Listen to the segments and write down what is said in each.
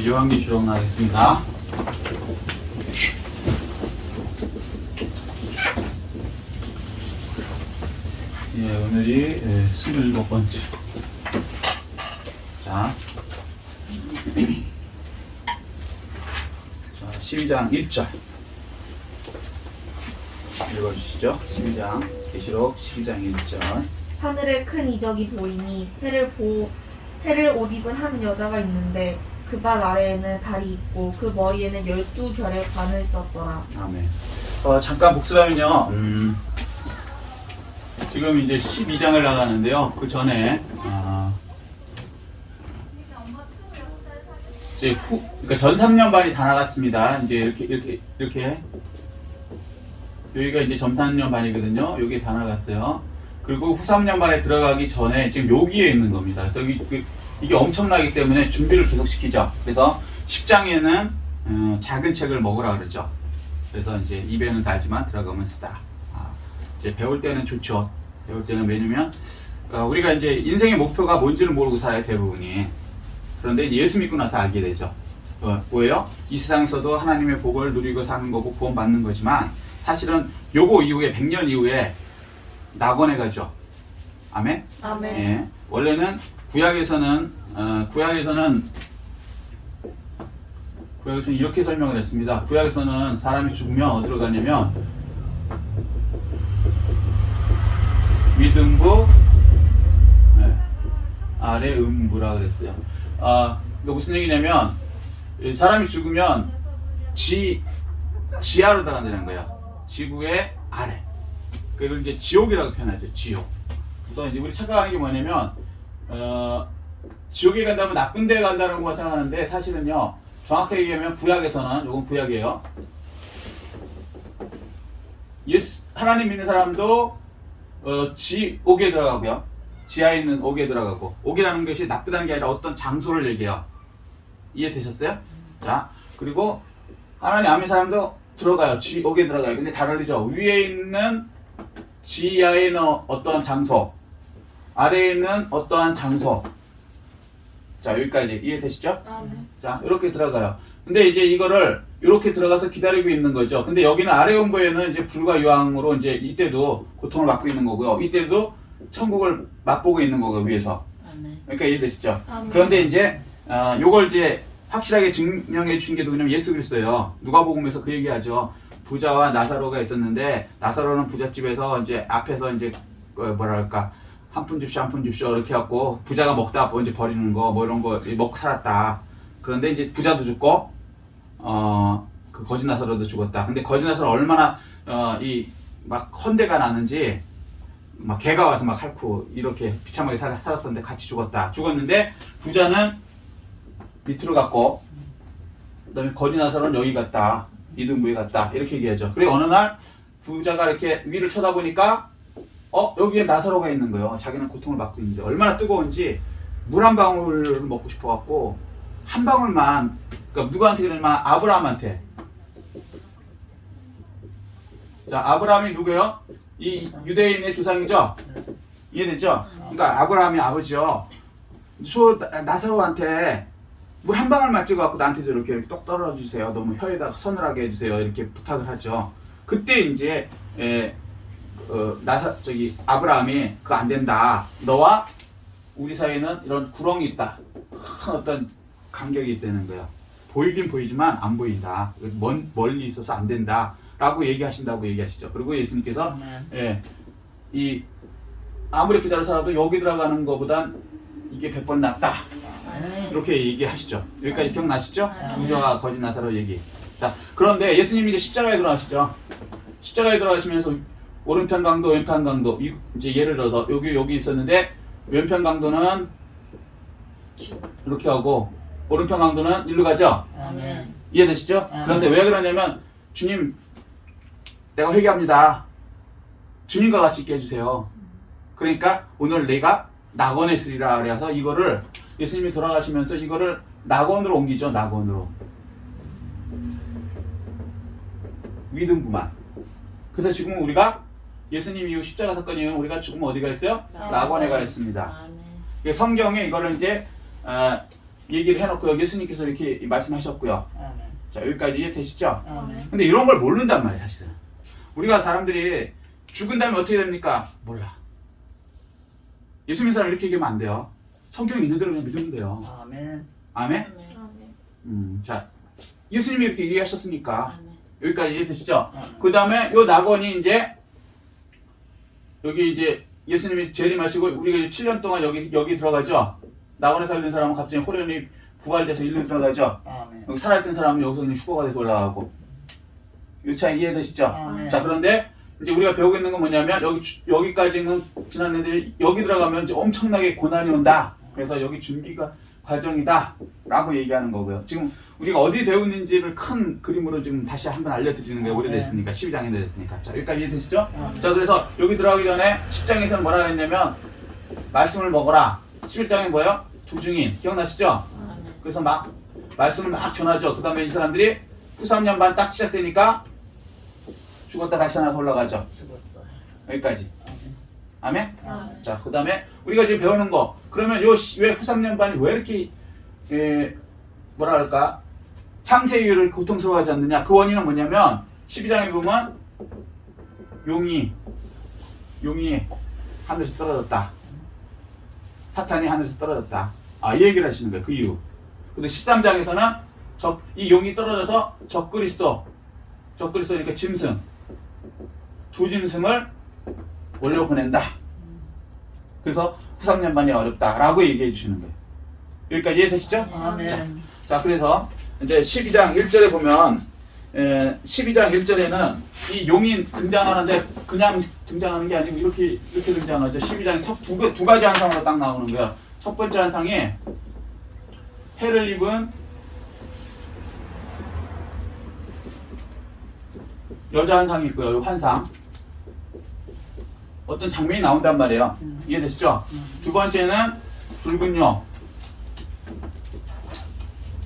요한계시록 나가겠습니다. 예, 오늘이 27번째. 자, 12장 1절 읽어주시죠. 12장 계시록 12장 1절. 하늘에 큰 이적이 보이니 해를 옷 입은 한 여자가 있는데 그 발 아래에는 달이 있고 그 머리에는 12별의 관을 썼더라. 아멘. 잠깐 복습하면요. 지금 이제 12장을 나가는데요. 그 전에 이제 그러니까 전 3년반이 다 나갔습니다. 이제 이렇게 여기가 이제 전 3년반이거든요. 여기 다 나갔어요. 그리고 후 3년반에 들어가기 전에 지금 여기에 있는 겁니다. 그래서 이게 엄청나기 때문에 준비를 계속 시키죠. 그래서 10장에는 작은 책을 먹으라 그러죠. 그래서 이제 입에는 달지만 들어가면 쓰다. 이제 배울 때는 좋죠. 배울 때는 왜냐면 우리가 이제 인생의 목표가 뭔지를 모르고 살아요, 대부분이. 그런데 이제 예수 믿고 나서 알게 되죠. 뭐예요? 이 세상에서도 하나님의 복을 누리고 사는 거고 구원 받는 거지만 사실은 요거 이후에 100년 이후에 낙원에 가죠. 아멘? 아멘. 예. 원래는 구약에서는 이렇게 설명을 했습니다. 구약에서는 사람이 죽으면 어디로 가냐면 위등부 아래 음부라 그랬어요. 이거 무슨 얘기냐면 사람이 죽으면 지하로 들어간다는 거예요. 지구의 아래. 그걸 이제 지옥이라고 표현하죠. 지옥. 그래서 이제 우리 착각하는 게 뭐냐면 지옥에 간다면 나쁜 데 간다는 거 생각하는데 사실은요. 정확하게 얘기하면 구약에서는 이건 구약이에요. 하나님 믿는 사람도 지옥에 들어가고요. 지하에 있는 옥에 들어가고, 옥이라는 것이 나쁘다는 게 아니라 어떤 장소를 얘기해요. 이해되셨어요? 자, 그리고 하나님 안 믿는 사람도 들어가요. 지옥에 들어가요. 근데 다르죠. 위에 있는 지하에 있는 어떠한 장소, 아래에 있는 어떠한 장소. 자, 여기까지 이해되시죠? 네. 자, 이렇게 들어가요. 근데 이제 이거를 이렇게 들어가서 기다리고 있는 거죠. 근데 여기는 아래 음부에는 이제 불과 유황으로 이제 이때도 고통을 받고 있는 거고요. 이때도 천국을 맛보고 있는 거고요, 위에서. 그러니까 이해되시죠? 그런데 이제 요걸 이제 확실하게 증명해 주신 게 누구냐면 예수 그리스도예요. 누가복음에서 그 얘기하죠. 부자와 나사로가 있었는데 나사로는 부잣집에서 이제 앞에서 이제 뭐랄까 한 푼 줍쇼 이렇게 해갖고 부자가 먹다가 이제 버리는 거 뭐 이런 거 먹고 살았다. 그런데 이제 부자도 죽고 그 거짓 나사로도 죽었다. 근데 거짓 나사로 얼마나 막 헌대가 나는지 막 개가 와서 막 핥고 이렇게 비참하게 살았었는데 같이 죽었는데 부자는 밑으로 갔고 그다음에 거짓 나사로는 여기 갔다. 이등부에 갔다. 이렇게 얘기하죠. 그리고 어느 날 부자가 이렇게 위를 쳐다보니까 여기에 나사로가 있는 거예요. 자기는 고통을 받고 있는데 얼마나 뜨거운지 물 한 방울을 먹고 싶어 갖고 한 방울만, 그러니까 누구한테 그러냐면 아브라함한테. 자, 아브라함이 누구예요? 이 유대인의 조상이죠? 이해되죠? 그러니까 아브라함이 아버지요. 나사로한테 물 한 방울만 찍어갖고 나한테 이렇게 똑 떨어주세요. 너무 혀에다가 서늘하게 해주세요. 이렇게 부탁을 하죠. 그때 이제 아브라함이 그거 안 된다. 너와 우리 사이에는 이런 구렁이 있다. 큰 어떤 간격이 있다는 거야. 보이긴 보이지만 안 보인다. 멀리 있어서 안 된다. 라고 얘기하신다고 얘기하시죠. 그리고 예수님께서 아무리 부자로 살아도 여기 들어가는 것보단 이게 100번 낫다. 이렇게 얘기하시죠. 여기까지 기억나시죠? 부자와 거짓 나사로 얘기. 자, 그런데 예수님이 이제 십자가에 들어가시죠. 십자가에 들어가시면서 오른편 강도, 왼편 강도. 이제 예를 들어서 여기 있었는데 왼편 강도는 이렇게 하고 오른편 강도는 일로 가죠. 아멘. 이해되시죠? 그런데 왜 그러냐면 주님, 내가 회개합니다. 주님과 같이 있게 해주세요. 그러니까 오늘 내가 낙원에 있으리라 그래서 이거를 예수님이 돌아가시면서 이거를 낙원으로 옮기죠. 낙원으로. 위등부만. 그래서 지금 우리가 예수님 이후 십자가 사건 이후 우리가 죽으면 어디가 있어요? 낙원에 가 있습니다. 성경에 이거를 이제 얘기를 해놓고 예수님께서 이렇게 말씀하셨고요. 아멘. 자, 여기까지 이해되시죠? 아멘. 근데 이런 걸 모른단 말이에요, 사실은. 우리가 사람들이 죽은 다음에 어떻게 됩니까? 몰라. 예수 믿는 사람 이렇게 얘기하면 안 돼요. 성경에 있는 대로 그냥 믿으면 돼요. 아멘. 아멘? 아멘. 자, 예수님이 이렇게 얘기하셨으니까 아멘. 여기까지 이해되시죠? 아멘. 그 다음에 요 낙원이 이제 여기 이제 예수님이 재림하시고 우리가 이제 7년 동안 여기 들어가죠. 낙원에 살던 사람은 갑자기 호련히 부활돼서 일로 들어가죠. 아멘. 여기 살아있던 사람은 여기서 그냥 휴거가 돼서 올라가고. 이 차이 이해되시죠? 아멘. 자, 그런데 이제 우리가 배우고 있는 건 뭐냐면 여기까지는 지났는데 여기 들어가면 이제 엄청나게 고난이 온다. 그래서 여기 준비가 과정이다라고 얘기하는 거고요. 지금 우리가 어디 배우고 있는지를 큰 그림으로 지금 다시 한번 알려드리는 게 오래됐으니까 12장이 됐으니까. 자, 여기까지 이해되시죠? 자, 그래서 여기 들어가기 전에 10장에서는 뭐라 그랬냐면 말씀을 먹어라. 11장에 뭐예요? 두중인 기억나시죠? 그래서 막 말씀을 막 전하죠. 그 다음에 이 사람들이 후 3년 반 딱 시작되니까 죽었다 다시 하나 더 올라가죠. 죽었다. 여기까지. 아멘. 아멘? 아멘. 자, 그 다음에 우리가 지금 배우는 거. 그러면 왜 후 3년 반이 왜 이렇게 뭐라 할까? 창세기를 고통스러워하지 않느냐? 그 원인은 뭐냐면 12장에 보면 용이 하늘에서 떨어졌다. 사탄이 하늘에서 떨어졌다. 이 얘기를 하시는 거예요. 그 이유. 근데 13장에서는 이 용이 떨어져서 적그리스도 그러니까 짐승, 두 짐승을 올려보낸다. 그래서 후 3년 반이 어렵다라고 얘기해 주시는 거예요. 여기까지 이해되시죠? 아멘. 자, 그래서 이제 12장 1절에 보면 12장 1절에는 이 용이 등장하는데 그냥 등장하는 게 아니고 이렇게 등장하죠. 12장에 두 가지 한상으로 딱 나오는 거예요. 첫 번째 한상이 해를 입은 여자 한상이 있고요. 이 환상. 어떤 장면이 나온단 말이에요. 이해되시죠? 두 번째는 붉은 용.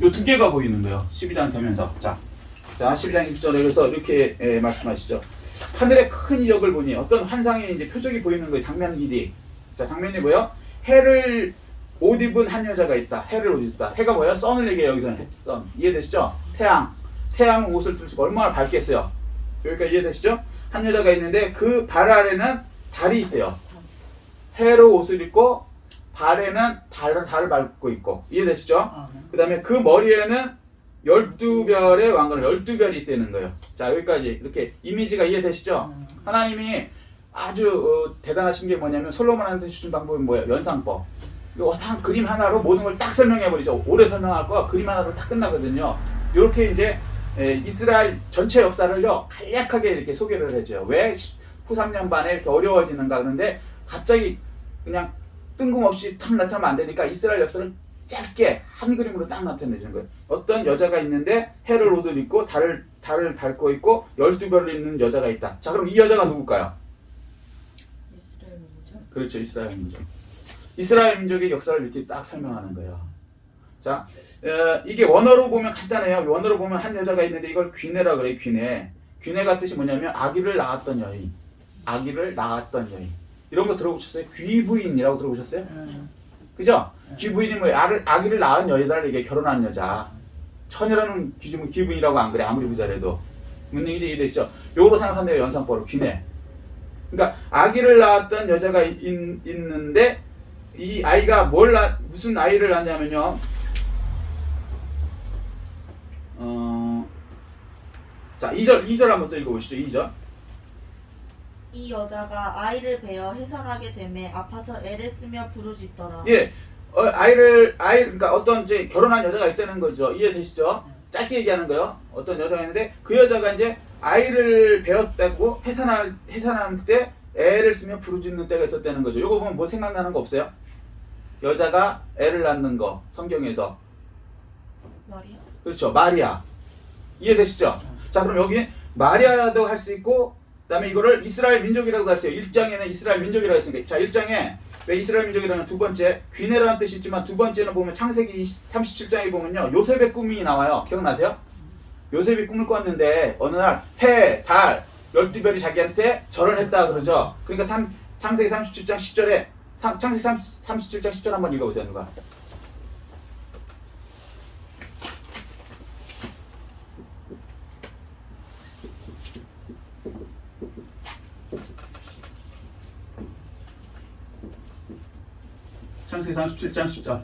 요 두 개가 보이는 거예요. 12장 되면서. 자, 12장 1절에 그래서 이렇게 말씀하시죠. 하늘의 큰 이적을 보니 어떤 환상의 이제 표적이 보이는 거예요. 장면이. 자, 장면이 뭐예요? 해를 옷 입은 한 여자가 있다. 해를 옷 입다. 해가 뭐예요? 선을 얘기해요. 여기서는 선. 이해되시죠? 태양 옷을 들고 얼마나 밝겠어요. 여기까지 이해되시죠? 한 여자가 있는데 그 발 아래는 달이 있대요. 해로 옷을 입고 발에는 달을 밟고 있고. 이해되시죠? 아멘. 그 다음에 그 머리에는 12별의 왕관을 12별이 있다는 거예요. 자, 여기까지 이렇게 이미지가 이해되시죠? 하나님이 아주 대단하신 게 뭐냐면 솔로몬한테 주신 방법이 뭐예요? 연상법. 이거 다 그림 하나로 모든 걸 딱 설명해버리죠. 오래 설명할 거 그림 하나로 딱 끝나거든요. 이렇게 이제 이스라엘 전체 역사를요 간략하게 이렇게 소개를 해줘요. 왜 후 3년 반에 이렇게 어려워지는가. 그런데 갑자기 그냥 뜬금없이 탁 나타나면 안 되니까 이스라엘 역사를 짧게 한 그림으로 딱 나타내주는 거예요. 어떤 여자가 있는데 해를 옷을 입고 달을 밟고 있고 12별을 입는 여자가 있다. 자, 그럼 이 여자가 누굴까요? 이스라엘 민족. 그렇죠. 이스라엘 민족. 이스라엘 민족의 역사를 이렇게 딱 설명하는 거예요. 자, 이게 원어로 보면 간단해요. 원어로 보면 한 여자가 있는데 이걸 귀내라 그래요. 귀내가 뜻이 뭐냐면 아기를 낳았던 여인. 이런 거 들어보셨어요? 귀부인이라고 들어보셨어요? 그죠? 귀부인이 뭐예요? 아기를 낳은 여자를 이게 결혼한 여자. 처녀라는 귀부인이라고 안 그래. 아무리 부자라도. 무슨 얘기인지 이해되시죠? 요거로 생각한대요. 연상법으로 귀내. 그러니까 아기를 낳았던 여자가 있는데 이 아이가 무슨 아이를 낳냐면요. 자, 2절 한번 또 읽어보시죠. 2절. 이 여자가 아이를 베어 해산하게 되매 아파서 애를 쓰며 부르짖더라. 예, 그러니까 어떤 이제 결혼한 여자가 있다는 거죠. 이해되시죠? 짧게 얘기하는 거요. 어떤 여자가 있는데 그 여자가 이제 아이를 베었다고 해산할 때 애를 쓰며 부르짖는 때가 있었다는 거죠. 요거 보면 뭐 생각나는 거 없어요? 여자가 애를 낳는 거 성경에서. 말이야. 그렇죠. 마리아. 이해되시죠? 자, 그럼 여기 마리아라도 할 수 있고 그다음에 이거를 이스라엘 민족이라고 했어요. 1장에는 이스라엘 민족이라고 했으니까. 자, 1장에 왜 이스라엘 민족이라는 두 번째 귀내라는 뜻이 있지만 두 번째는 보면 창세기 37장에 보면요. 요셉의 꿈이 나와요. 기억나세요? 요셉이 꿈을 꿨는데 어느 날 해, 달, 12별이 자기한테 절을 했다 그러죠. 그러니까 창세기 37장 10절에 창세기 37장 10절 한번 읽어보세요. 누가? 창세기 37장 10절.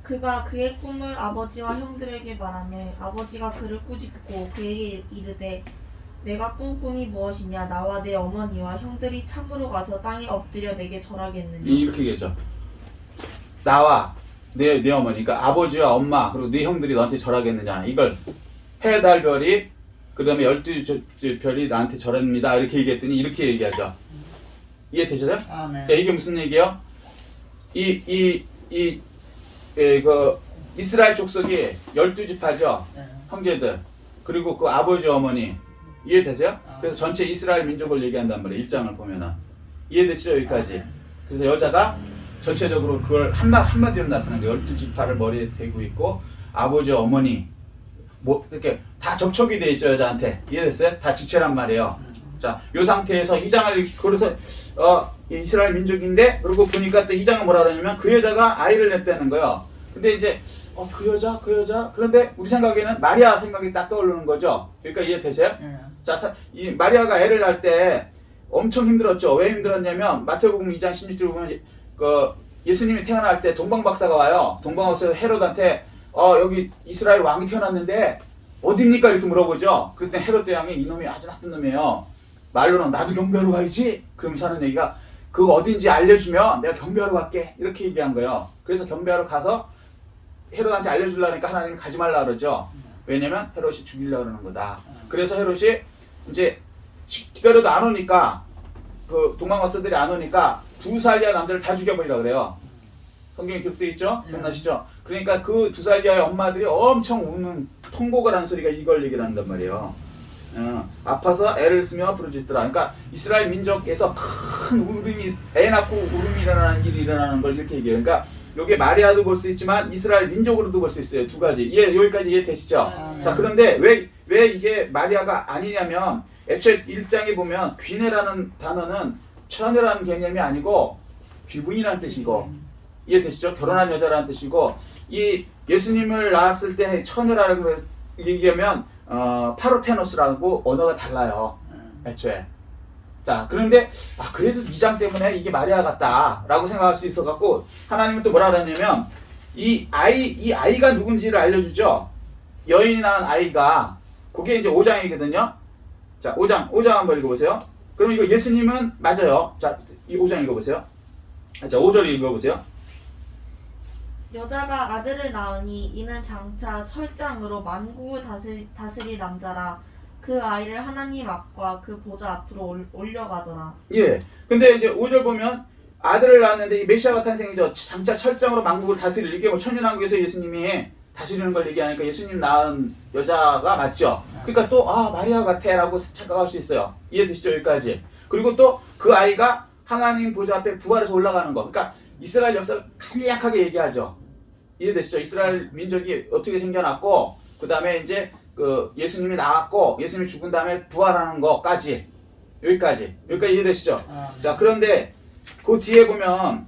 그가 그의 꿈을 아버지와 형들에게 말하며 아버지가 그를 꾸짖고 그에게 이르되 내가 꾼 꿈이 무엇이냐 나와 내 어머니와 형들이 참으로 가서 땅에 엎드려 내게 절하겠느냐. 이렇게 얘기하죠. 나와 내 어머니, 그러니까 아버지와 엄마 그리고 네 형들이 너한테 절하겠느냐. 이걸 해, 달, 별이 그 다음에 12별이 나한테 절합니다. 이렇게 얘기했더니 이렇게 얘기하죠. 이해되시죠? 아멘. 이게 무슨 얘기예요? 그 이스라엘 족속이 12지파죠. 네. 형제들. 그리고 그 아버지 어머니. 이해되세요? 아. 그래서 전체 이스라엘 민족을 얘기한단 말이에요. 1장을 보면은. 이해되시죠? 여기까지. 네. 그래서 여자가 전체적으로 그걸 한마디로 나타나는 게 12지파를 머리에 대고 있고 아버지 어머니 뭐 이렇게 다 접촉이 돼 있죠. 여자한테. 이해됐어요? 다 지체란 말이에요. 자, 요 상태에서 2장을 그래서 이스라엘 민족인데 그리고 보니까 또 2장은 뭐라 그러냐면 그 여자가 아이를 냈다는 거예요. 근데 이제 그 여자 그런데 우리 생각에는 마리아 생각이 딱 떠오르는 거죠. 그러니까 이해되세요? 네. 자, 이 마리아가 애를 낳을 때 엄청 힘들었죠. 왜 힘들었냐면 마태복음 2장 16절 보면 그 예수님이 태어날 때 동방박사가 와요. 동방박사가 헤롯한테 여기 이스라엘 왕이 태어났는데 어딥니까? 이렇게 물어보죠. 그때 헤롯 대왕이 이놈이 아주 나쁜 놈이에요. 말로는 나도 경배하러 가야지. 그러면서 하는 얘기가 그거 어딘지 알려주면 내가 경배하러 갈게. 이렇게 얘기한 거예요. 그래서 경배하러 가서 헤롯한테 알려주려니까 하나님이 가지 말라 그러죠. 왜냐면 헤롯이 죽이려고 그러는 거다. 그래서 헤롯이 이제 기다려도 안 오니까 그 동방박사들이 안 오니까 2살 이하 남자를 다 죽여버리라 그래요. 성경에 기록되어 있죠? 기억나시죠? 그러니까 그 2살 이하의 엄마들이 엄청 우는 통곡을 하는 소리가 이걸 얘기를 한단 말이에요. 아파서 애를 쓰며 부르짖더라. 그러니까 이스라엘 민족에서 큰 울음이 애 낳고 울음이 일어나는 일이 일어나는 걸 이렇게 얘기해요. 그러니까 여기 마리아도 볼 수 있지만 이스라엘 민족으로도 볼 수 있어요. 두 가지. 여기까지 이해되시죠? 자, 그런데 왜 이게 마리아가 아니냐면 애초에 1장에 보면 귀내라는 단어는 처녀라는 개념이 아니고 귀분이라는 뜻이고 이해되시죠? 결혼한 여자라는 뜻이고 이 예수님을 낳았을 때 처녀라고 얘기하면 파르테노스라고 언어가 달라요. 애초에. 자, 그런데 그래도 2장 때문에 이게 마리아 같다라고 생각할 수 있어갖고 하나님은 또 뭐라 그러냐면 이 아이가 누군지를 알려주죠. 여인이 낳은 아이가 그게 이제 5장이거든요. 자, 5장 한번 읽어보세요. 그럼 이거 예수님은 맞아요. 자, 이 5장 읽어보세요. 자, 5절 읽어보세요. 여자가 아들을 낳으니 이는 장차 철장으로 만국을 다스릴 남자라. 그 아이를 하나님 앞과 그 보좌 앞으로 올려가더라. 예. 근데 이제 5절 보면 아들을 낳았는데 이 메시아가 탄생이죠. 장차 철장으로 만국을 다스릴 이게 뭐 천연왕국에서 예수님이 다스리는 걸 얘기하니까 예수님 낳은 여자가 맞죠. 그러니까 또 마리아 같아라고 착각할 수 있어요. 이해되시죠? 여기까지. 그리고 또 그 아이가 하나님 보좌 앞에 부활해서 올라가는 거. 그러니까 이스라엘 역사를 간략하게 얘기하죠. 이해되시죠? 이스라엘 민족이 어떻게 생겨났고 그 다음에 이제 그 예수님이 나왔고 예수님이 죽은 다음에 부활하는 거까지 여기까지 이해되시죠? 자, 그런데 그 뒤에 보면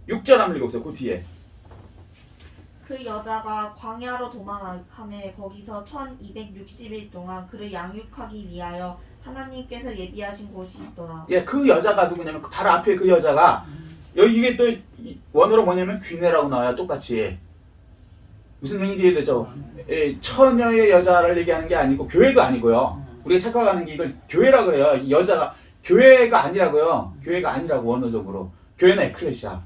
6절 한번 읽어보세요. 그 뒤에 그 여자가 광야로 도망하며 거기서 1260일 동안 그를 양육하기 위하여 하나님께서 예비하신 곳이 있더라. 예, 그 여자가 누구냐면 바로 앞에 그 여자가 여기 이게 또 원어로 뭐냐면 귀내라고 나와요. 똑같이. 무슨 얘기인지 이해되죠? 처녀의 여자를 얘기하는 게 아니고 교회도 아니고요. 우리가 착각하는 게 이걸 교회라 그래요. 이 여자가 교회가 아니라고요. 교회가 아니라고 원어적으로. 교회는 에클레시아.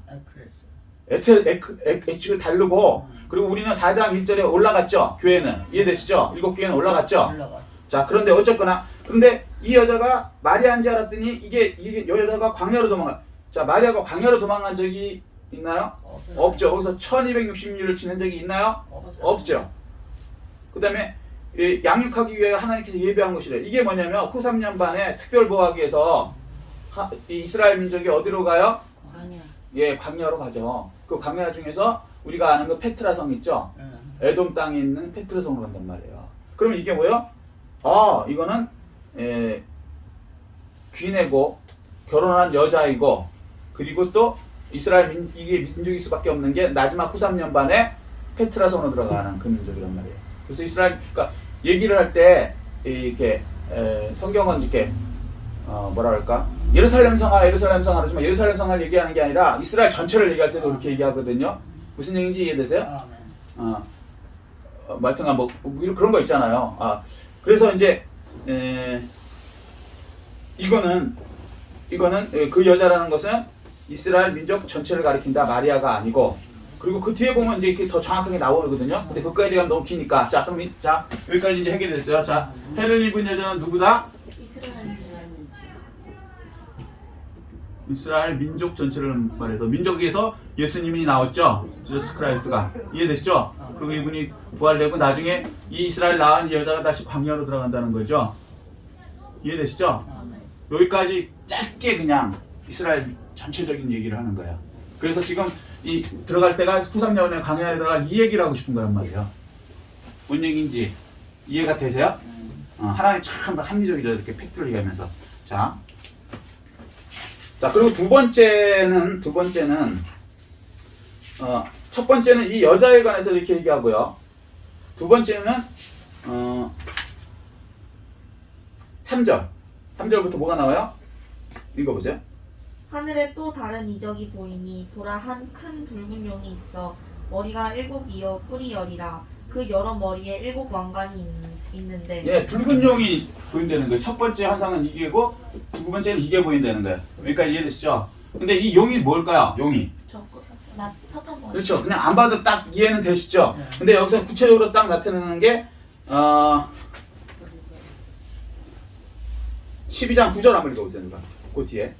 애축을 다르고 그리고 우리는 4장 1절에 올라갔죠. 교회는. 이해되시죠? 7교회는 올라갔죠. 자, 그런데 어쨌거나 그런데 이 여자가 마리아인 줄 알았더니 이게 여자가 광야로 도망가. 자, 마리아가 광야로 도망간 적이 있나요? 없죠. 거기서 1260일을 지낸 적이 있나요? 없죠. 그 다음에 양육하기 위해 하나님께서 예비한 것이래. 이게 뭐냐면 후 3년 반에 특별 보호하기 위해서 이스라엘 민족이 어디로 가요? 광야. 예, 광야로 가죠. 그 광야 중에서 우리가 아는 그 페트라 성 있죠? 에돔 땅에 있는 페트라 성으로 간단 말이에요. 그러면 이게 뭐예요? 이거는 귀내고 결혼한 여자이고 그리고 또 이스라엘 이게 민족일 수밖에 없는 게 마지막 후 3년 반에 페트라 성으로 들어가는 그 민족이란 말이에요. 그래서 이스라엘 그러니까 얘기를 할 때 이렇게 성경은 이렇게 뭐라 그럴까? 예루살렘 성하 그러지만 예루살렘 성하를 얘기하는 게 아니라 이스라엘 전체를 얘기할 때도 그렇게 얘기하거든요. 무슨 얘기인지 이해되세요? 뭐 하여튼간 뭐 그런 거 있잖아요. 그래서 이제 이거는 그 여자라는 것은 이스라엘 민족 전체를 가리킨다 마리아가 아니고, 그리고 그 뒤에 보면 이제 이렇게 더 정확하게 나오거든요. 근데 그까지 가면 너무 기니까 자 그럼 여기까지 이제 해결이 됐어요. 자 해를 입은 여자는 누구다? 이스라엘 민족 전체를 말해서 민족에서 예수님이 나왔죠. 예수 크라이스트가. 이해되시죠? 그리고 이분이 부활되고 나중에 이 이스라엘 낳은 여자가 다시 광야로 들어간다는 거죠. 이해되시죠? 여기까지 짧게 그냥 이스라엘 전체적인 얘기를 하는 거야. 그래서 지금 이 들어갈 때가 후삼야원의 광야에 들어갈 이 얘기를 하고 싶은 거란 말이에요. 뭔 얘기인지 이해가 되세요? 하나님 참 합리적이죠. 이렇게 팩트를 얘기하면서. 자 그리고 두 번째는 첫 번째는 이 여자에 관해서 이렇게 얘기하고요. 두 번째는 3절부터 뭐가 나와요? 읽어보세요. 하늘에 또 다른 이적이 보이니 보라 한 큰 붉은 용이 있어 머리가 7이요 뿔이 10이라 그 여러 머리에 7 왕관이 있는데. 예, 붉은 용이 보인다는 거예요. 첫 번째 환상은 이게고 두 번째는 이게 보인다는 거예요. 여기까지 이해되시죠? 근데 이 용이 뭘까요? 용이. 사탄 번. 그렇죠. 그냥 안 봐도 딱 이해는 되시죠? 근데 여기서 구체적으로 딱 나타나는 게 12장 9절 한번 읽어보세요. 그 뒤에.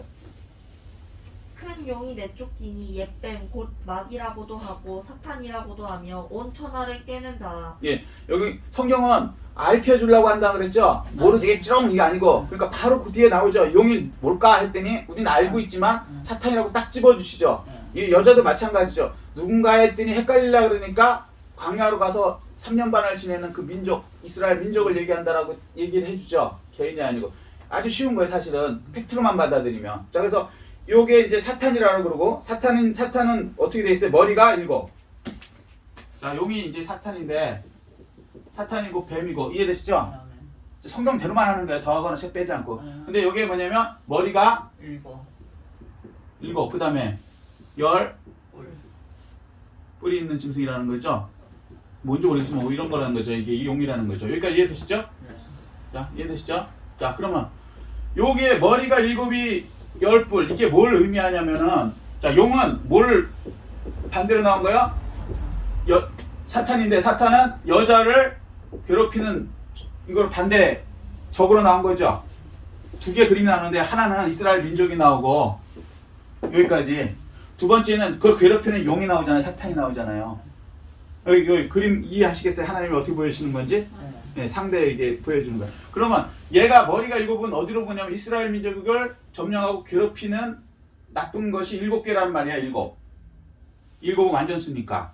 큰 용이 내쫓기니 옛뱀 곧 마귀라고도 하고 사탄이라고도 하며 온 천하를 깨는 자라. 예, 여기 성경은 알려주려고 한다 그랬죠? 모르겠죠? 이게 아니고, 그러니까 바로 그 뒤에 나오죠. 용이 뭘까 했더니 우리는 알고 있지만 사탄이라고 딱 집어주시죠. 이 여자도 마찬가지죠. 누군가 했더니 헷갈리려 그러니까 광야로 가서 3년 반을 지내는 그 민족, 이스라엘 민족을 얘기한다라고 얘기를 해주죠. 개인이 아니고. 아주 쉬운 거예요, 사실은. 팩트로만 받아들이면. 자, 그래서 요게 이제 사탄이라고 그러고, 사탄은 어떻게 돼 있어요? 머리가 7. 자, 용이 이제 사탄인데, 사탄이고 뱀이고, 이해되시죠? 성경대로만 하는 거예요. 더하거나 책 빼지 않고. 근데 요게 뭐냐면, 머리가 7. 그 다음에 10. 뿔이 있는 짐승이라는 거죠. 뭔지 모르겠지만 뭐 이런 거라는 거죠. 이게 이 용이라는 거죠. 여기까지 이해되시죠? 자, 이해되시죠? 자, 그러면 요게 머리가 7이 10뿔, 이게 뭘 의미하냐면은, 자, 용은 뭘 반대로 나온 거예요? 사탄인데, 사탄은 여자를 괴롭히는 이걸 반대 적으로 나온 거죠. 두 개 그림이 나오는데 하나는 이스라엘 민족이 나오고 여기까지, 두 번째는 그걸 괴롭히는 용이 나오잖아요. 사탄이 나오잖아요. 여기 그림 이해하시겠어요? 하나님이 어떻게 보여주시는 건지? 네, 상대에게 보여주는 거예요. 그러면 얘가 머리가 7은 어디로 보냐면 이스라엘 민족을 점령하고 괴롭히는 나쁜 것이 7개란 말이야. 7. 7은 완전수니까.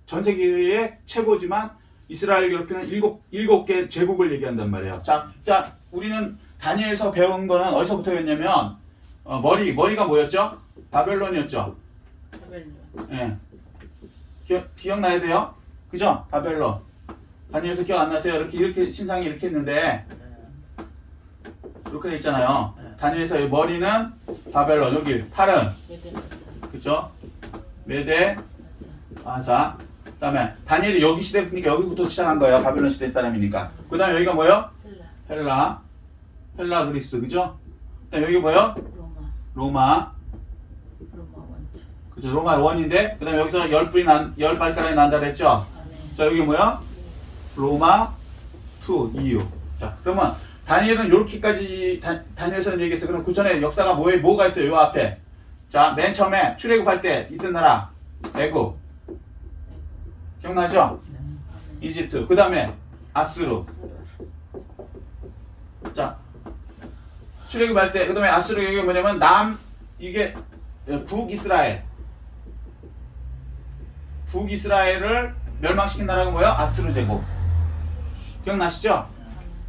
전 세계의 최고지만 이스라엘 괴롭히는 7개 제국을 얘기한단 말이에요. 자, 우리는 다니엘서 배운 거는 어디서부터 배웠냐면 머리가 뭐였죠? 바벨론이었죠. 예. 기억나야 돼요? 그죠? 바벨론. 다니엘서 기억 안 나세요? 이렇게 신상이 이렇게 했는데 이렇게 돼 있잖아요. 다니엘서 머리는 바벨론, 여기 팔은 그죠? 메데, 아사. 그다음에 다니엘이 여기 시대니까 여기부터 시작한 거예요. 바벨론 시대 사람이니까. 그다음에 여기가 뭐예요? 헬라 그리스, 그죠? 그다음에 여기 뭐예요? 로마. 그죠? 로마 원인데, 그다음에 여기서 10발가락이 난다 그랬죠? 자, 여기 뭐야? 로마 2 EU. 자, 그러면 다니엘은 요렇게까지 다니엘서는 얘기했어요. 그럼 그 전에 역사가 뭐가 있어요? 요 앞에. 자, 맨 처음에 출애굽할 때 있던 나라 애굽. 기억나죠? 이집트. 그다음에 아수르. 자, 출애굽할 때, 그다음에 아수르 여기 뭐냐면 이게 북이스라엘을 멸망시킨 나라가 뭐예요? 아수르 제국. 기억나시죠?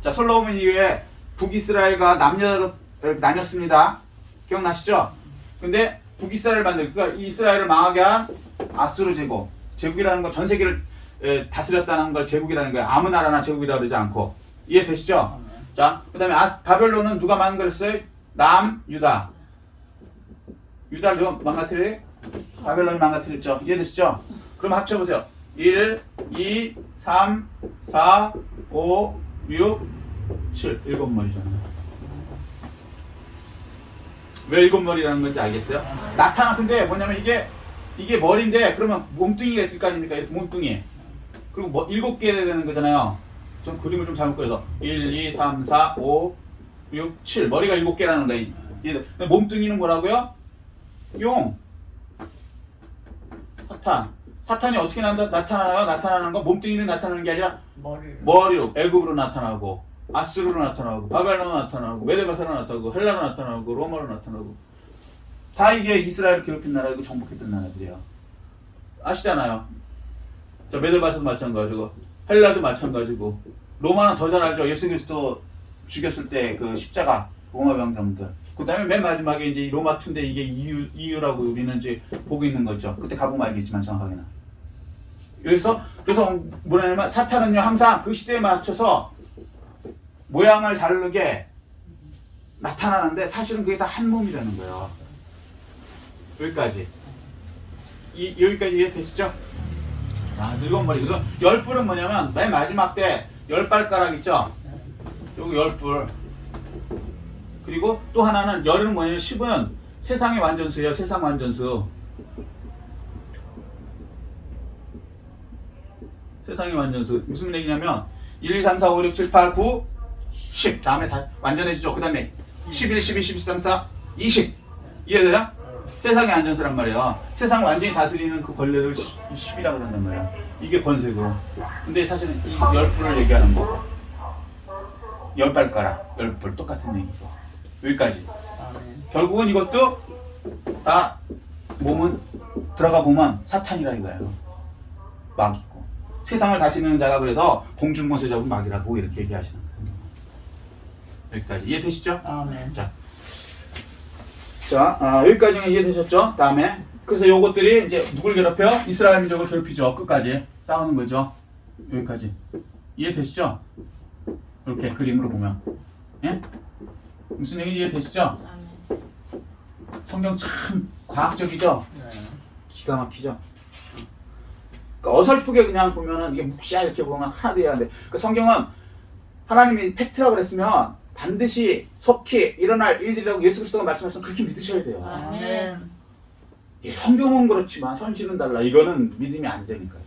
자, 솔로몬 이후에 북이스라엘과 남녀로 나뉘었습니다. 기억나시죠? 근데 북이스라엘 그러니까 이스라엘을 망하게 한 아수르 제국. 제국이라는 건 전 세계를 다스렸다는 걸 제국이라는 거예요. 아무 나라나 제국이라고 그러지 않고. 이해되시죠? 자, 그 다음에 바벨론은 누가 만든 거였어요? 남, 유다. 유다를 누가 망가뜨려? 바벨론이 망가뜨렸죠. 이해되시죠? 그럼 합쳐보세요. 1, 2, 3, 4, 5, 6, 7. 7머리잖아요. 왜 7머리라는 건지 알겠어요? 나타나, 근데 뭐냐면 이게 머리인데, 그러면 몸뚱이가 있을 거 아닙니까? 이렇게 몸뚱이. 그리고 뭐 7개 되는 거잖아요. 좀 그림을 좀 잘못 그려서 1, 2, 3, 4, 5, 6, 7. 머리가 7개라는 거예요. 근데 몸뚱이는 뭐라고요? 용. 사탄이 어떻게 나타나요? 나타나는 건 몸뚱이는 나타나는 게 아니라 머리로 애굽으로 나타나고 아스루로 나타나고 바벨론으로 나타나고 메데바사로 나타나고 헬라로 나타나고 로마로 나타나고 다 이게 이스라엘을 괴롭힌 나라이고 정복했던 나라들이에요. 아시잖아요. 저 메데바사도 마찬가지고 헬라도 마찬가지고 로마는 더 잘 알죠. 예수 그리스도 죽였을 때 그 십자가 로마 병정들. 그 다음에 맨 마지막에 이제 로마 투인데 이게 이유라고 우리는 이제 보고 있는 거죠. 그때 가보면 알겠지만 정확하게는. 여기서 그래서 뭐냐면 사탄은요 항상 그 시대에 맞춰서 모양을 다르게 나타나는데 사실은 그게 다 한 몸이라는 거예요. 여기까지. 여기까지 이해되시죠? 아, 7머리. 그래서 10뿔은 뭐냐면 맨 마지막 때 10발가락 있죠? 요거 10뿔. 그리고 또 하나는 열은 뭐냐면 10은 세상의 완전수예요. 세상 완전수. 세상의 완전수. 무슨 얘기냐면 1, 2, 3, 4, 5, 6, 7, 8, 9, 10. 다음에 다 완전해지죠. 그 다음에 11, 12, 12, 13, 14, 20. 이해돼요? 세상의 완전수란 말이에요. 세상 완전히 다스리는 그 권력을 10이라고 한단 말이에요. 이게 권세고. 근데 사실은 이 10뿔을 얘기하는 거. 10발가락, 10뿔. 똑같은 얘기고. 여기까지. 결국은 이것도 다 몸은 들어가 보면 사탄이라 이거예요. 막이고. 세상을 다스리는 자가 그래서 공중못에 잡은 막이라고 이렇게 얘기하시는 거예요. 여기까지. 이해되시죠? 아멘. 자, 여기까지는 이해되셨죠? 다음에. 그래서 요것들이 이제 누굴 괴롭혀? 이스라엘 민족을 괴롭히죠. 끝까지. 싸우는 거죠. 여기까지. 이해되시죠? 이렇게 그림으로 보면. 예? 무슨 얘기 이해되시죠? 성경 참 과학적이죠? 기가 막히죠? 그러니까 어설프게 그냥 보면은 이게 묵시야 이렇게 보면 하나도 이해가 안 돼. 그 성경은 하나님이 팩트라고 그랬으면 반드시 속히 일어날 일들이라고 예수 그리스도가 말씀하셨으면 그렇게 믿으셔야 돼요. 아멘. 예, 성경은 그렇지만 현실은 달라. 이거는 믿음이 안 되니까요.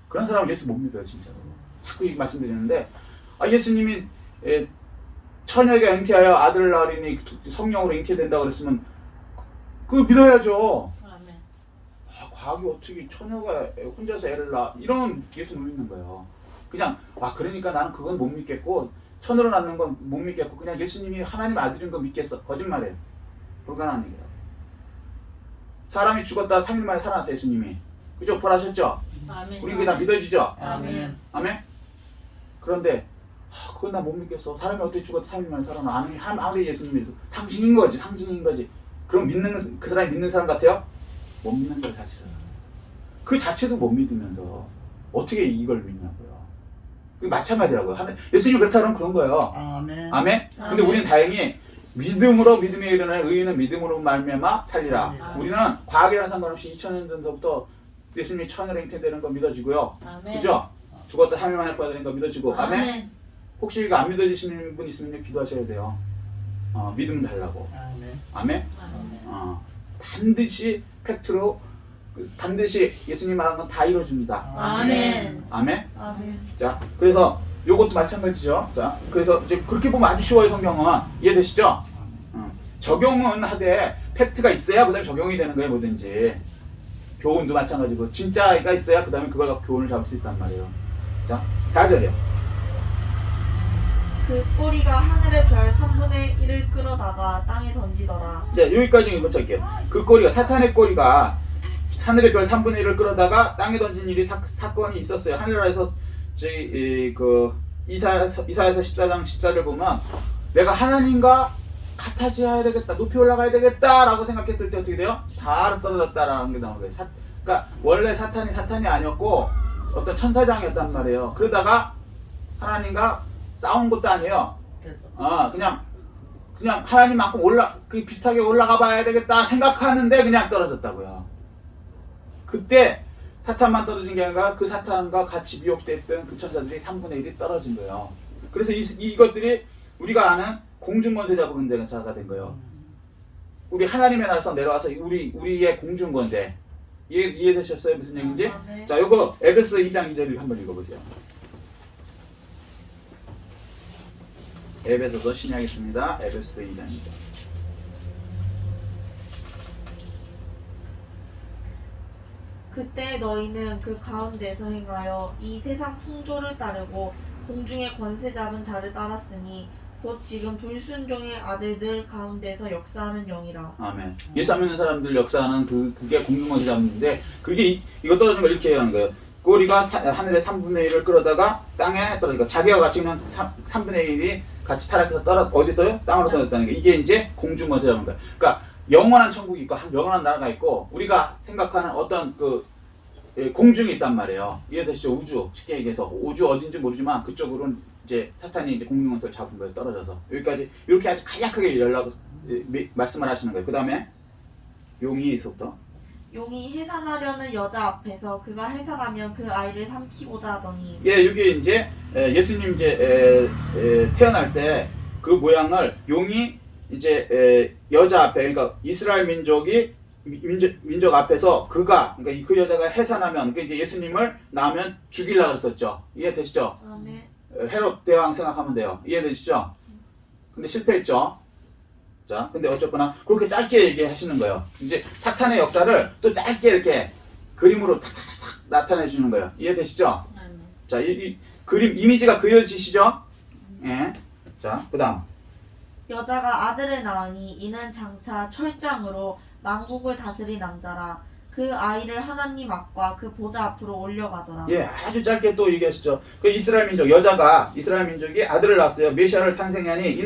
그런 사람은 예수 못 믿어요, 진짜로. 자꾸 이 말씀드리는데 예수님이 처녀에게 잉태하여 아들을 낳으리니 성령으로 잉태된다고 그랬으면 그거 믿어야죠. 아멘. 과학이 어떻게 처녀가 혼자서 애를 낳아 이러면 예수 못 믿는 거예요. 그냥 그러니까 나는 그건 못 믿겠고 처녀로 낳는 건 못 믿겠고 그냥 예수님이 하나님 아들인 건 믿겠어. 거짓말이에요. 불가능한 얘기예요. 사람이 죽었다 3일 만에 살아났다 예수님이. 그죠? 부활하셨죠? 아멘. 우리 그게 다 믿어지죠? 아멘. 아멘? 그런데 그건 나 못 믿겠어. 사람이 어떻게 죽었다 3일 만에 살아나. 아무리 예수님이 상징인 거지. 상징인 거지. 그럼 그 사람이 믿는 사람 같아요? 못 믿는 거예요 사실은. 그 자체도 못 믿으면서 어떻게 이걸 믿냐고요. 그게 마찬가지라고요. 예수님이 그렇다 그러면 그런 거예요. 아멘. 아멘? 근데 우리는 다행히 믿음으로 믿음에 이르는 의인은 믿음으로 말미암아 살리라. 아멘. 우리는 과학이랑 상관없이 2000년 전부터 예수님이 천으로 잉태되는 거 믿어지고요. 아멘. 그죠? 죽었다 3일 만에 부활되는 거 믿어지고. 아멘? 혹시 이거 안 믿어지시는 분 있으면 기도하셔야 돼요. 믿음 달라고. 아멘. 아멘? 아멘. 반드시 팩트로 반드시 예수님 말한 건 다 이루어집니다. 아멘. 아멘? 아멘. 자, 그래서 요것도 마찬가지죠. 자, 그래서 이제 그렇게 보면 아주 쉬워요, 성경은. 이해되시죠? 적용은 하되 팩트가 있어야 그 다음에 적용이 되는 거예요, 뭐든지. 교훈도 마찬가지고 진짜가 있어야 그 다음에 그걸 갖고 교훈을 잡을 수 있단 말이에요. 자, 4절이요. 그 꼬리가 하늘의 별 3분의 1을 끌어다가 땅에 던지더라. 네, 여기까지 먼저 할게요. 그 꼬리가, 사탄의 꼬리가 하늘의 별 3분의 1을 끌어다가 땅에 던진 일이 사건이 있었어요. 하늘나라에서 이사야서 14장 14절 보면 내가 하나님과 같아져야 되겠다, 높이 올라가야 되겠다 라고 생각했을 때 어떻게 돼요? 다 떨어졌다라는 게 나오는 거예요. 그러니까 원래 사탄이 아니었고 어떤 천사장이었단 말이에요. 그러다가 하나님과 싸운 것도 아니에요. 그냥 그냥 하나님만큼 그 비슷하게 올라가 봐야 되겠다 생각하는데 그냥 떨어졌다고요. 그때 사탄만 떨어진 게 아니라 그 사탄과 같이 미혹됐던 그 천사들이 3분의 1이 떨어진 거예요. 그래서 이것들이 우리가 아는 공중권세 잡은 자가 된 거예요. 우리 하나님의 나라에서 내려와서 우리의 공중권세. 이해되셨어요? 무슨 얘기인지? 아, 네. 자, 요거 에베소 2장 2절을 한번 읽어보세요. 에베소서 신약했습니다. 에베소 2장 2절. 그때 너희는 그 가운데서 행하여 이 세상 풍조를 따르고 공중의 권세 잡은 자를 따랐으니 곧 지금 불순종의 아들들 가운데서 역사하는 영이라. 아멘. 예수 안 믿는 사람들 역사하는 그게 공중권세 잡는데 그게 이거 떨어지는 걸 이렇게 하는 거예요. 꼬리가 하늘의 3분의 1을 끌어다가 땅에 떨어지고 자기와 같이 그냥 3분의 1이 같이 타락해서 어디 떠요? 땅으로 떨어졌다는 게 이게 이제 공중권세 잡는 거예요. 그러니까 영원한 천국이 있고 영원한 나라가 있고 우리가 생각하는 어떤 공중이 있단 말이에요. 이해되시죠? 우주. 쉽게 얘기해서 우주 어딘지 모르지만 그쪽으로는 이제 사탄이 이제 공중권세를 잡은 거예요. 떨어져서 여기까지 이렇게 아주 간략하게 말씀을 하시는 거예요. 그 다음에 용이서부터 용이 해산하려는 여자 앞에서 그가 해산하면 그 아이를 삼키고자 하더니. 예, 이게 이제 예수님 이제 태어날 때 그 모양을 용이 이제 여자 앞에 그러니까 이스라엘 민족 앞에서 그러니까 그 여자가 해산하면 그러니까 이제 예수님을 낳으면 죽이려고 했었죠. 이해되시죠? 아멘. 헤롯 대왕 생각하면 돼요. 이해되시죠? 근데 실패했죠. 자, 근데 어쨌거나 그렇게 짧게 얘기하시는 거예요. 이제 사탄의 역사를 또 짧게 이렇게 그림으로 탁탁탁 나타내 주는 거예요. 이해되시죠? 자, 이 그림 이미지가 그려지시죠? 예. 자, 그다음. 여자가 아들을 낳으니 이는 장차 철장으로 만국을 다스릴 남자라. 그 아이를 하나님 앞과 그 보좌 앞으로 올려가더라. 예, 아주 짧게 또 얘기하시죠. 그 이스라엘 민족이 아들을 낳았어요. 메시아를 탄생하니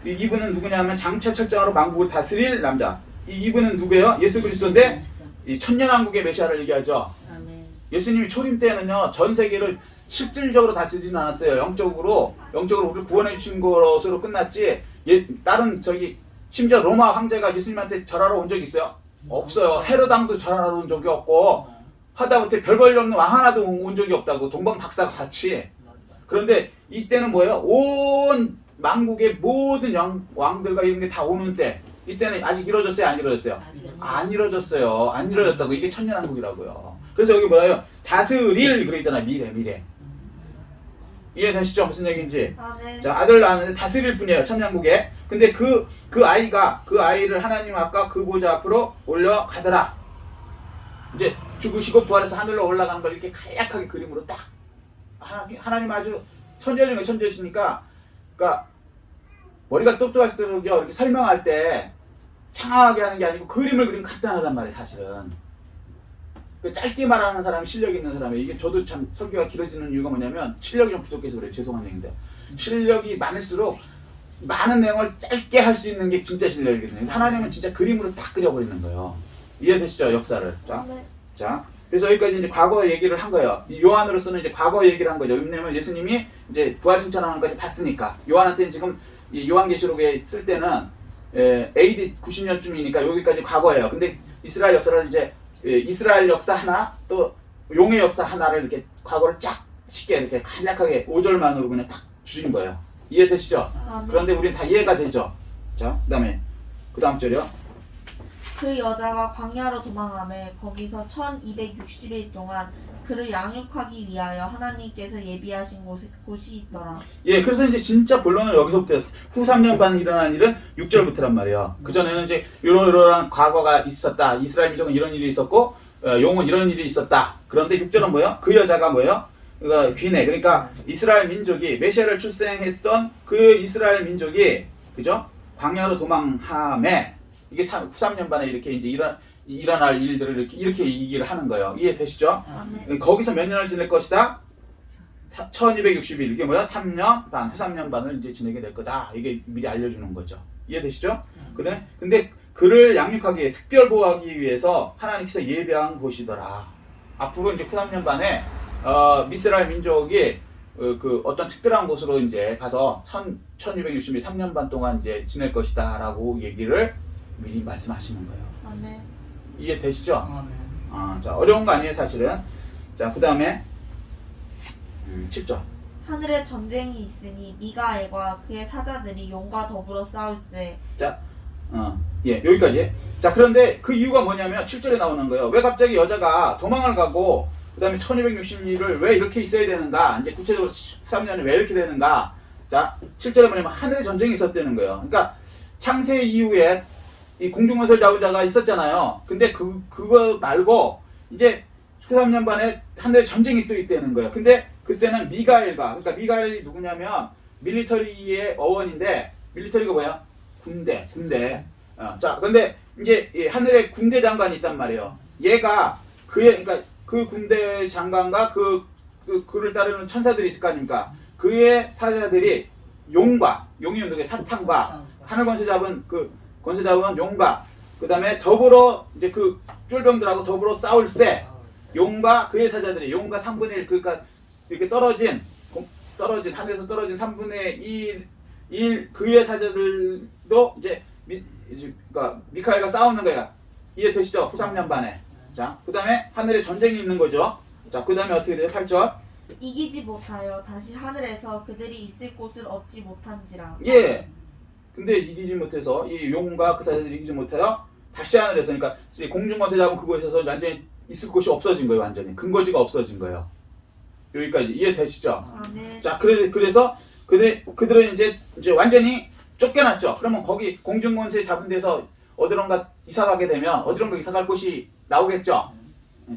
이분은 누구냐면 장차 철장으로 만국을 다스릴 남자. 이분은 누구예요? 예수 그리스도인데 이 천년왕국의 메시아를 얘기하죠. 아멘. 예수님이 초림 때는요 전 세계를 실질적으로 다스리지는 않았어요. 영적으로 우리를 구원해 주신 것으로 끝났지. 다른 심지어 로마 황제가 예수님한테 절하러 온 적이 있어요? 없어요. 헤롯 왕도 절하러 온 적이 없고 하다못해 별 볼 일 없는 왕 하나도 온 적이 없다고 동방박사가 같이. 그런데 이때는 뭐예요? 온 만국의 모든 왕들과 이런 게 다 오는 때 이때는 아직 이루어졌어요? 안 이루어졌어요? 안 이루어졌어요. 안 이루어졌다고. 이게 천년왕국이라고요. 그래서 여기 뭐예요? 다스릴 그러잖아요. 미래. 이해되시죠? 무슨 얘기인지. 아멘. 자, 아들 낳았는데 다스릴 뿐이에요. 천년국에. 근데 그 아이를 하나님 앞과 그 보좌 앞으로 올려가더라. 이제 죽으시고 부활해서 하늘로 올라가는 걸 이렇게 간략하게 그림으로 딱 하나님 아주 천재시니까 그러니까 머리가 똑똑할수록 이렇게 설명할 때 창하게 하는 게 아니고 그림을 그리면 간단하단 말이에요. 사실은 짧게 말하는 사람이 실력 있는 사람이에요. 이게 저도 참 설교가 길어지는 이유가 뭐냐면 실력이 좀 부족해서 그래요. 죄송한 얘기인데 실력이 많을수록 많은 내용을 짧게 할 수 있는 게 진짜 실력이거든요. 하나님은 진짜 그림으로 딱 그려버리는 거예요. 이해되시죠? 역사를. 자, 그래서 여기까지 이제 과거 얘기를 한 거예요. 요한으로서는 이제 과거 얘기를 한 거죠. 왜냐면 예수님이 이제 부활승천하는 것까지 봤으니까. 요한한테는 지금 이 요한계시록에 쓸 때는 AD 90년쯤이니까 여기까지 과거예요. 근데 이스라엘 역사를 이제 이스라엘 역사 하나 또 용의 역사 하나를 이렇게 과거를 쫙 쉽게 이렇게 간략하게 5절만으로 그냥 딱 줄인 거예요. 이해되시죠? 아멘. 그런데 우리는 다 이해가 되죠. 자, 그 다음 절이요. 그 여자가 광야로 도망하며 거기서 1260일 동안 그를 양육하기 위하여 하나님께서 예비하신 곳이 있더라. 예, 그래서 이제 진짜 본론은 여기서부터 후 3년 반 일어난 일은 6절부터란 말이에요. 그전에는 이제 이러한 과거가 있었다. 이스라엘 민족은 이런 일이 있었고 용은 이런 일이 있었다. 그런데 6절은 뭐예요? 그 여자가 뭐예요? 그러니까 귀내. 그러니까 이스라엘 민족이 메시아를 출생했던 그 이스라엘 민족이 그죠? 광야로 도망함에 이게 후 3년 반에 이렇게 이제 일어날 일들을 이렇게 얘기를 하는 거예요. 이해되시죠? 아멘. 거기서 몇 년을 지낼 것이다? 1260일. 이게 뭐야? 3년 반, 후 3년 반을 이제 지내게 될 거다. 이게 미리 알려주는 거죠. 이해되시죠? 근데 그를 양육하기 위해, 특별 보호하기 위해서 하나님께서 예배한 곳이더라. 앞으로 이제 후 3년 반에 이스라엘 민족이 그 어떤 특별한 곳으로 이제 가서 1263년 반 동안 이제 지낼 것이다라고 얘기를 미리 말씀하시는 거예요. 아멘. 이해되시죠? 아멘. 자, 어려운 거 아니에요, 사실은. 자, 그 다음에 7절. 하늘에 전쟁이 있으니 미가엘과 그의 사자들이 용과 더불어 싸울 때 자, 예, 여기까지. 자, 그런데 그 이유가 뭐냐면 7절에 나오는 거예요. 왜 갑자기 여자가 도망을 가고 그 다음에 1260일을 왜 이렇게 있어야 되는가? 이제 구체적으로 13년이 왜 이렇게 되는가? 자, 7절에 뭐냐면 하늘에 전쟁이 있었다는 거예요. 그러니까 창세 이후에 이 공중건설 잡은 자가 있었잖아요. 근데 그거 말고 이제 13년 반에 하늘에 전쟁이 또 있다는 거예요. 근데 그때는 미가엘과, 그러니까 미가엘이 누구냐면 밀리터리의 어원인데, 밀리터리가 뭐야? 군대. 자, 근데 이제 이 하늘에 군대 장관이 있단 말이에요. 얘가 그러니까 그 군대 장관과 그를 따르는 천사들이 있을 거 아닙니까? 그의 사자들이 용이 누구야? 사탄과 하늘 권세 잡은 권세 잡은 용과 그 다음에 더불어 이제 그 쫄병들하고 더불어 싸울세. 용과 그의 사자들이 용과 3분의 1 그러니까 이렇게 떨어진 하늘에서 떨어진 3분의 1 그의 사자들도 이제 그러니까 미카엘과 싸우는 거야. 이해되시죠? 후 3년 반에. 자, 그 다음에 하늘에 전쟁이 있는 거죠. 자, 그 다음에 어떻게 돼요? 8절. 이기지 못하여 다시 하늘에서 그들이 있을 곳을 얻지 못한지라. 예. 근데 이기지 못해서 이 용과 그 사자들이 이기지 못하여 다시 하늘에서 그러니까 공중권세 잡은 그곳에서 완전히 있을 곳이 없어진 거예요. 완전히 근거지가 없어진 거예요. 여기까지 이해되시죠? 아멘. 자, 그래서 그들은 이제 완전히 쫓겨났죠. 그러면 거기 공중권세 잡은 데서 어디론가 이사 가게 되면 어디론가 이사 갈 곳이 나오겠죠.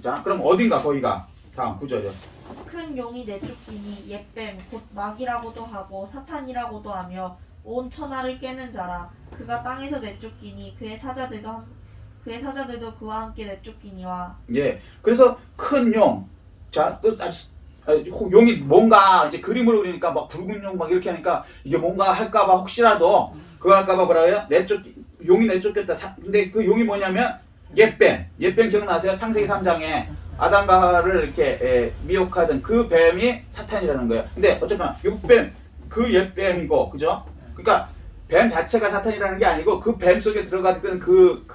자, 그럼 어딘가 거기가 다음 9절이요. 큰 용이 내쫓기니 옛뱀 곧 마귀라고도 하고 사탄이라고도 하며 온 천하를 깨는 자라. 그가 땅에서 내쫓기니 그의 사자들도 그와 함께 내쫓기니와. 예. 그래서 큰 용. 자, 또 용이 뭔가 이제 그림으로 그리니까 막 붉은 용 막 이렇게 하니까 이게 뭔가 할까봐 혹시라도 그거 할까봐 뭐라고요? 용이 내쫓겼다. 근데 그 용이 뭐냐면 옛뱀 기억나세요? 창세기 3장에 아담과 하와를 이렇게 미혹하던 그 뱀이 사탄이라는 거예요. 근데 어쨌거나 육뱀 그 옛뱀이고 그죠? 그러니까 뱀 자체가 사탄이라는 게 아니고 그 뱀 속에 들어갔던 그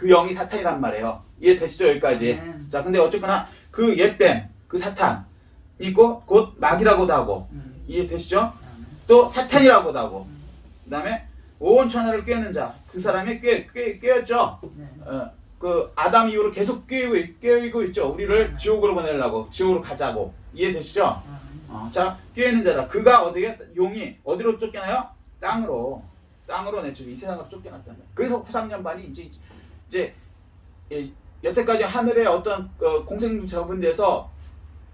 영이 사탄이란 말이에요. 이해되시죠? 여기까지. 자, 근데 어쨌거나 그 옛뱀 그 사탄 있고 곧 마귀라고도 하고 이해되시죠? 또 사탄이라고도 하고 그 다음에 온 천하를 꿰는 자 그 사람이 꿰었죠. 그 아담 이후로 계속 꿰고 있죠. 우리를 지옥으로 보내려고 지옥으로 가자고 이해되시죠? 자, 꿰는 자라. 그가 어디에 용이 어디로 쫓겨나요? 땅으로 내쫓기 이 세상으로 쫓겨났다는 거예요. 그래서 후 3년 반이 이제 여태까지 하늘에 어떤 공생주 잡은 데서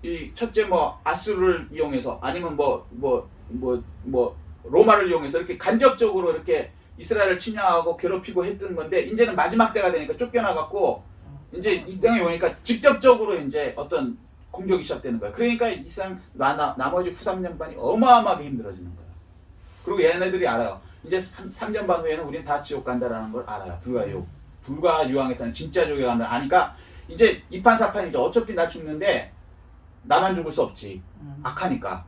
이 첫째 뭐 아수르를 이용해서 아니면 뭐 로마를 이용해서 이렇게 간접적으로 이렇게 이스라엘을 침략하고 괴롭히고 했던 건데 이제는 마지막 때가 되니까 쫓겨나갖고 이제 이 땅에 오니까 직접적으로 이제 어떤 공격이 시작되는 거야. 그러니까 이 세상 나머지 후 3년 반이 어마어마하게 힘들어지는 거야. 그리고 얘네들이 알아요. 이제 3년 반 후에는 우리는 다 지옥 간다라는 걸 알아요. 불가유황했다는 진짜 지옥에 간다. 아니까 이제 이판사판이죠. 어차피 나 죽는데 나만 죽을 수 없지. 악하니까.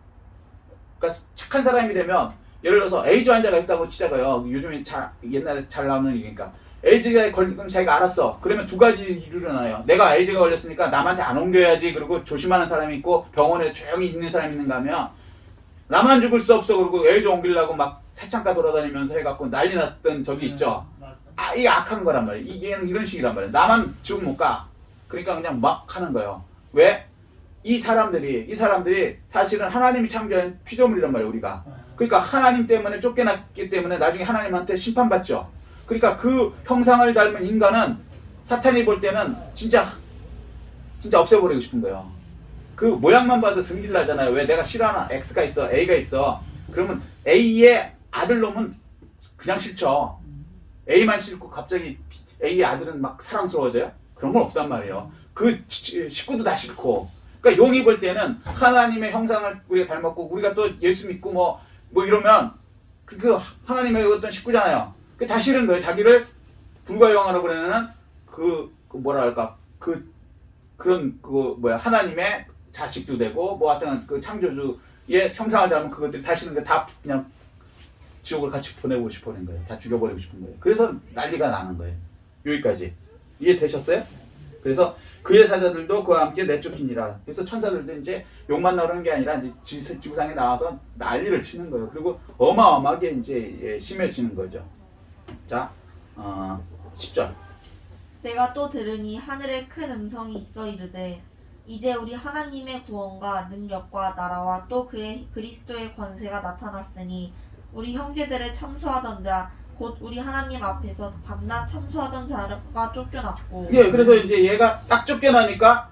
그러니까 착한 사람이 되면 예를 들어서 에이즈 환자가 있다고 치자고요. 요즘에 옛날에 잘 나오는 얘기니까. 에이즈가 걸리면 자기가 알았어. 그러면 두 가지 일어나요. 내가 에이즈가 걸렸으니까 남한테 안 옮겨야지. 그리고 조심하는 사람이 있고 병원에 조용히 있는 사람이 있는가 하면 나만 죽을 수 없어. 그리고 에이즈 옮기려고 막 새창가 돌아다니면서 해갖고 난리 났던 적이 있죠. 이게 악한 거란 말이에요. 이게 이런 식이란 말이에요. 나만 지옥 못 가. 그러니까 그냥 막 하는 거예요. 왜? 이 사람들이 사실은 하나님이 창조한 피조물이란 말이에요, 우리가. 그러니까 하나님 때문에 쫓겨났기 때문에 나중에 하나님한테 심판받죠. 그러니까 그 형상을 닮은 인간은 사탄이 볼 때는 진짜 없애버리고 싶은 거예요. 그 모양만 봐도 승질 나잖아요. 왜? 내가 싫어하는 X가 있어, A가 있어. 그러면 A의 아들놈은 그냥 싫죠. A만 싫고 갑자기 A의 아들은 막 사랑스러워져요? 그런 건 없단 말이에요. 그 식구도 다 싫고. 그러니까 용이 볼 때는 하나님의 형상을 우리가 닮았고 우리가 또 예수 믿고 뭐 이러면 그 하나님의 어떤 식구잖아요. 그 다 싫은 거예요. 자기를 불가영하라고 그러는 그런 하나님의 자식도 되고 뭐 하여튼 그 창조주의 형상을 닮은 그것들이 다시는 다 그냥 지옥을 같이 보내고 싶어하는 거예요. 다 죽여버리고 싶은 거예요. 그래서 난리가 나는 거예요. 여기까지 이해되셨어요? 그래서 그의 사자들도 그와 함께 내쫓기니라. 그래서 천사들도 이제 욕만 나오는 게 아니라 이제 지구상에 나와서 난리를 치는 거예요. 그리고 어마어마하게 이제 심해지는 거죠. 자, 10절. 내가 또 들으니 하늘에 큰 음성이 있어 이르되 이제 우리 하나님의 구원과 능력과 나라와 또 그의 그리스도의 권세가 나타났으니 우리 형제들을 참소하던 자 곧 우리 하나님 앞에서 밤낮 참소하던 자가 쫓겨났고. 예, 그래서 이제 얘가 딱 쫓겨나니까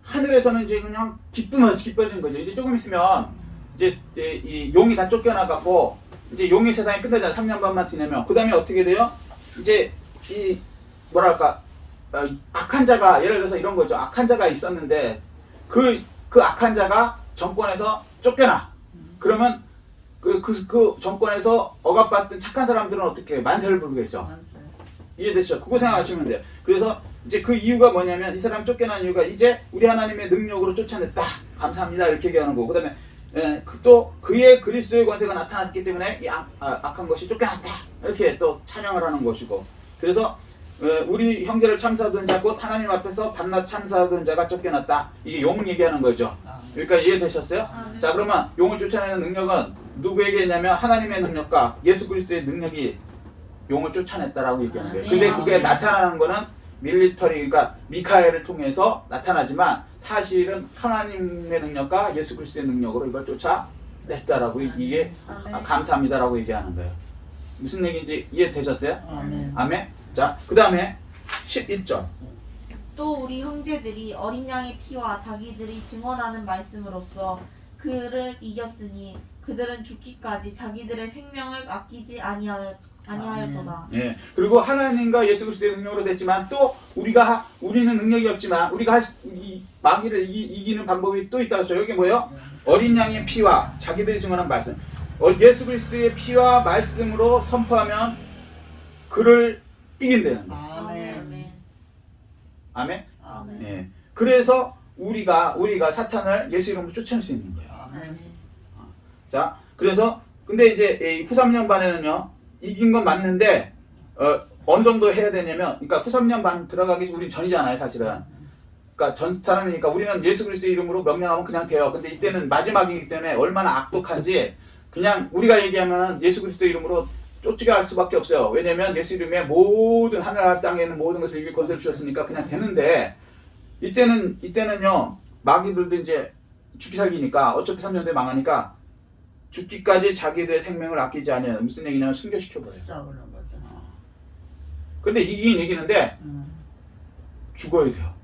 하늘에서는 이제 그냥 기뻐지는 거죠. 이제 조금 있으면 이제 이 용이 다 쫓겨나갖고 이제 용의 세상이 끝나잖아요. 3년 반만 지내면. 그 다음에 어떻게 돼요? 이제 이 뭐랄까 악한 자가 예를 들어서 이런 거죠. 악한 자가 있었는데 그 악한 자가 정권에서 쫓겨나. 그러면 그 정권에서 억압받던 착한 사람들은 어떻게 해요? 만세를 부르겠죠. 이해되시죠? 그거 생각하시면 돼요. 그래서 이제 그 이유가 뭐냐면 이 사람 쫓겨난 이유가 이제 우리 하나님의 능력으로 쫓아냈다. 감사합니다. 이렇게 얘기하는 거고. 그 다음에 또 그의 그리스도의 권세가 나타났기 때문에 이 악한 것이 쫓겨났다. 이렇게 또 찬양을 하는 것이고. 그래서 우리 형제를 참사하던 자 곧 하나님 앞에서 밤낮 참사하던 자가 쫓겨났다. 이게 용 얘기하는 거죠. 여기까지 이해되셨어요? 네. 자, 그러면 용을 쫓아내는 능력은 누구에게 있냐면 하나님의 능력과 예수 그리스도의 능력이 용을 쫓아냈다라고 얘기하는 거예요. 근데 그게 나타나는 거는 밀리터리, 그러니까 미카엘을 통해서 나타나지만 사실은 하나님의 능력과 예수 그리스도의 능력으로 이걸 쫓아냈다라고 이게 감사합니다라고 얘기하는 거예요. 무슨 얘기인지 이해되셨어요? 아멘. 아멘. 자, 그 다음에 11절. 또 우리 형제들이 어린 양의 피와 자기들이 증언하는 말씀으로써 그를 이겼으니 그들은 죽기까지 자기들의 생명을 아끼지 아니하였도다. 예. 그리고 하나님과 예수 그리스도의 능력으로 됐지만 또 우리는 능력이 없지만 우리가 이 마귀를 이기는 방법이 또 있다고 했죠. 여기 뭐예요? 어린 양의 피와 자기들이 증언한 말씀. 예수 그리스도의 피와 말씀으로 선포하면 그를 이긴다는 거예요. 아멘. 아멘. 아멘. 예. 그래서 우리가 사탄을 예수 이름으로 쫓아낼 수 있는 거예요. 아멘. 자, 그래서 근데 이제 이 후3년 반에는요 이긴 건 맞는데 어느 정도 해야 되냐면, 그러니까 후3년 반 들어가기 우리 전이잖아요, 사실은. 그러니까 전 사람이니까 우리는 예수 그리스도의 이름으로 명령하면 그냥 돼요. 근데 이때는 마지막이기 때문에 얼마나 악독한지 그냥 우리가 얘기하면 예수 그리스도의 이름으로 쫓겨갈 수밖에 없어요. 왜냐면 예수 이름에 모든 하늘 땅에 있는 모든 것을 이길 권세를 주셨으니까 그냥 되는데 이때는요 마귀들도 이제 죽기 살기니까 어차피 3년 뒤에 망하니까 죽기까지 자기들의 생명을 아끼지 않으면 무슨 얘기냐면 순교시켜버려요. 싸우는 거죠. 근데 이기긴 이기는데 죽어야 돼요.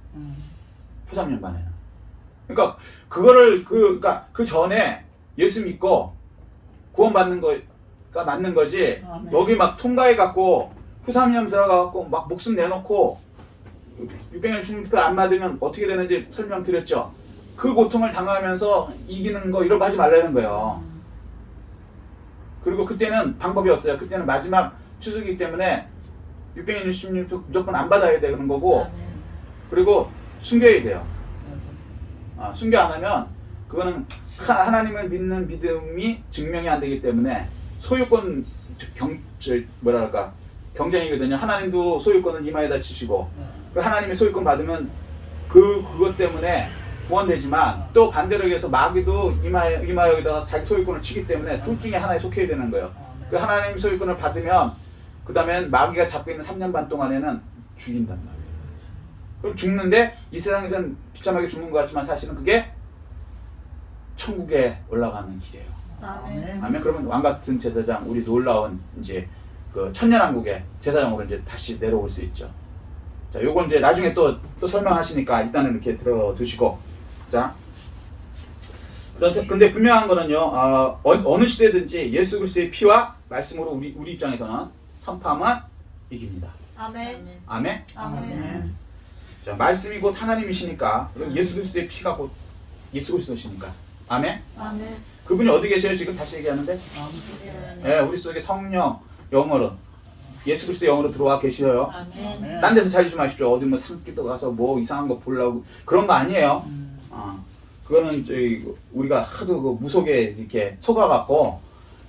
후3년 반에는. 그러니까 그거를 그러니까 그 전에 예수 믿고 구원받는 거가 맞는 거지. 아멘. 여기 막 통과해 갖고 후3년 들어가 갖고 막 목숨 내놓고 600년 중립표 안 맞으면 어떻게 되는지 설명드렸죠. 그 고통을 당하면서 이기는 거 이런 거 하지 말라는 거예요. 그리고 그때는 방법이 없어요. 그때는 마지막 추수이기 때문에 666표 무조건 안 받아야 되는 거고, 아멘. 그리고 숨겨야 돼요. 맞아. 숨겨 안 하면 그거는 하나님을 믿는 믿음이 증명이 안 되기 때문에 소유권 경쟁이거든요. 하나님도 소유권을 이마에다 치시고 그 하나님의 소유권 받으면 그것 때문에 구원되지만 또 반대로 얘기해서 마귀도 이마에다가 자기 소유권을 치기 때문에 둘 중에 하나에 속해야 되는 거예요. 그 하나님 소유권을 받으면 그 다음엔 마귀가 잡고 있는 3년 반 동안에는 죽인단 말이에요. 그럼 죽는데 이 세상에서는 비참하게 죽는 것 같지만 사실은 그게 천국에 올라가는 길이에요. 아멘. 아멘. 그러면 왕 같은 제사장, 우리 놀라운 이제 그 천년왕국의 제사장으로 이제 다시 내려올 수 있죠. 자, 요건 이제 나중에 또 설명하시니까 일단은 이렇게 들어두시고. 자, 근데 분명한 거는요, 어느 시대든지 예수 그리스도의 피와 말씀으로 우리 입장에서는 선포하면 이깁니다. 아멘. 아멘. 아멘. 자, 말씀이 곧 하나님이시니까, 그리고 예수 그리스도의 피가 곧 예수 그리스도시니까. 아멘. 아멘. 그분이 어디 계세요? 지금 다시 얘기하는데? 예, 우리 속에 성령, 영으로 예수 그리스도 영으로 들어와 계셔요. 아멘. 딴 데서 살지 마십시오. 어디 뭐 산기도 가서 뭐 이상한 거 보려고 그런 거 아니에요. 그거는 저희 우리가 하도 그 무속에 이렇게 속아갖고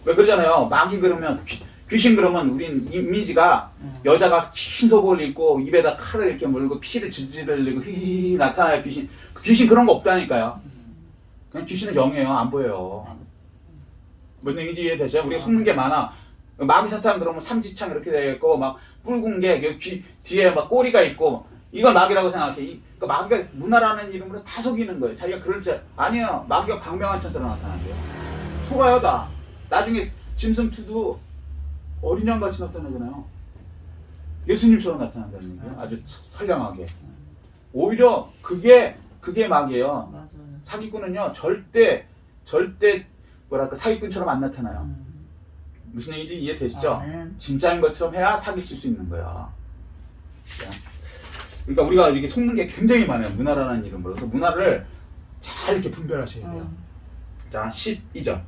왜 그러잖아요. 마귀 그러면 귀신 그러면 우린 이미지가 여자가 흰 속옷을 입고 입에다 칼을 이렇게 물고 피를 질질 흘리고 히히히 나타나요 귀신. 귀신 그런 거 없다니까요. 그냥 귀신은 영이에요. 안 보여요. 뭔 얘기인지 이해되죠? 우리가 속는 게 많아. 마귀 사탄 그러면 삼지창 이렇게 되어 막 붉은 게 귀 뒤에 막 꼬리가 있고 이건 마귀라고 생각해. 그러니까 마귀가 문화라는 이름으로 다 속이는 거예요. 자기가 그럴 줄 아니에요. 마귀가 광명한 천사로 나타난대요. 속아요 다. 나중에 짐승2도 어린 양같이 나타나잖아요. 예수님처럼 나타난다는 얘기예요. 아주 선량하게. 오히려 그게 마귀예요. 맞아요. 사기꾼은요 절대 뭐랄까 사기꾼처럼 안 나타나요. 무슨 얘기인지 이해되시죠? 아멘. 진짜인 것처럼 해야 사기칠 수 있는 거야. 그러니까 우리가 이렇게 속는 게 굉장히 많아요. 문화라는 이름으로. 그래서 문화를 잘 이렇게 분별하셔야 돼요. 자, 12절.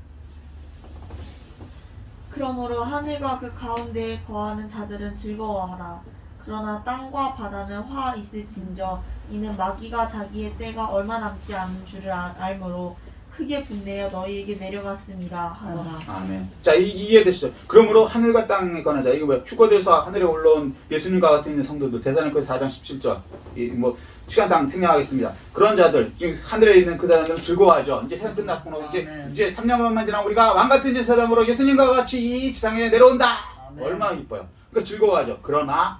그러므로 하늘과 그 가운데에 거하는 자들은 즐거워하라. 그러나 땅과 바다는 화 있을진저 이는 마귀가 자기의 때가 얼마 남지 않은 줄을 알므로 크게 분내어 너희에게 내려갔음이라 하더라. 아멘. 자, 이해되시죠? 그러므로 하늘과 땅에 관한 자, 이거 뭐야? 휴거돼서 하늘에 올라온 예수님과 같은 있는 성도들, 대사님께서 4장 17절. 뭐 시간상 생략하겠습니다. 그런 자들, 지금 하늘에 있는 그 사람들은 즐거워하죠. 이제 세상 끝났구나. 이제 3년만만 지나 우리가 왕 같은 제사장으로 예수님과 같이 이 지상에 내려온다. 아멘. 얼마나 기뻐요. 그러니까 즐거워하죠. 그러나